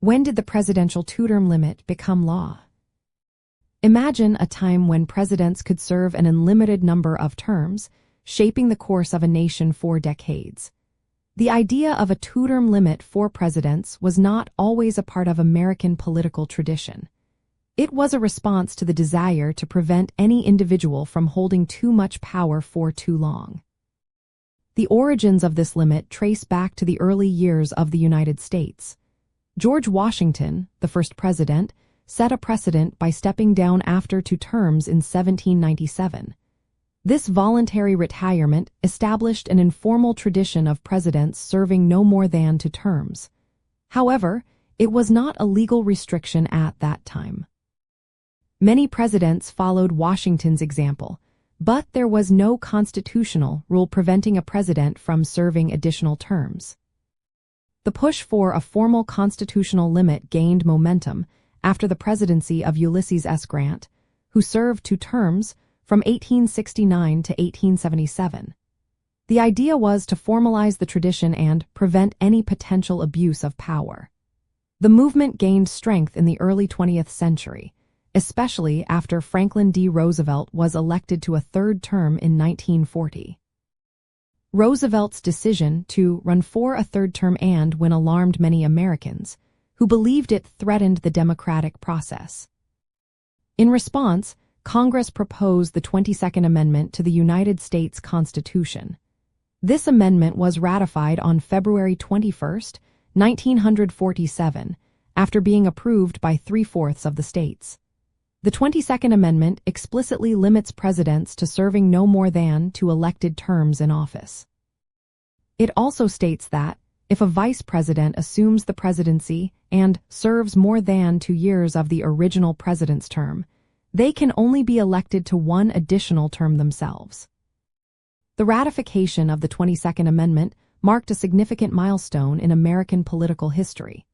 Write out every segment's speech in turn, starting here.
When did the presidential two-term limit become law? Imagine a time when presidents could serve an unlimited number of terms, shaping the course of a nation for decades. The idea of a two-term limit for presidents was not always a part of American political tradition. It was a response to the desire to prevent any individual from holding too much power for too long. The origins of this limit trace back to the early years of the United States. George Washington, the first president, set a precedent by stepping down after 2 terms in 1797. This voluntary retirement established an informal tradition of presidents serving no more than 2 terms. However, it was not a legal restriction at that time. Many presidents followed Washington's example, but there was no constitutional rule preventing a president from serving additional terms. The push for a formal constitutional limit gained momentum after the presidency of Ulysses S. Grant, who served 2 terms from 1869 to 1877. The idea was to formalize the tradition and prevent any potential abuse of power. The movement gained strength in the early 20th century, especially after Franklin D. Roosevelt was elected to a 3rd term in 1940. Roosevelt's decision to run for a 3rd term and win alarmed many Americans, who believed it threatened the democratic process. In response, Congress proposed the 22nd Amendment to the United States Constitution. This amendment was ratified on February 21, 1947, after being approved by 3/4 of the states. The 22nd Amendment explicitly limits presidents to serving no more than 2 elected terms in office. It also states that, if a vice president assumes the presidency and serves more than 2 years of the original president's term, they can only be elected to 1 additional term themselves. The ratification of the 22nd Amendment marked a significant milestone in American political history.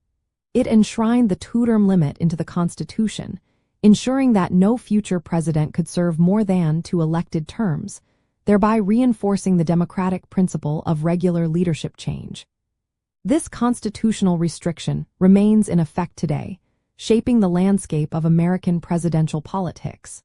It enshrined the two-term limit into the Constitution, ensuring that no future president could serve more than 2 elected terms, thereby reinforcing the democratic principle of regular leadership change. This constitutional restriction remains in effect today, shaping the landscape of American presidential politics.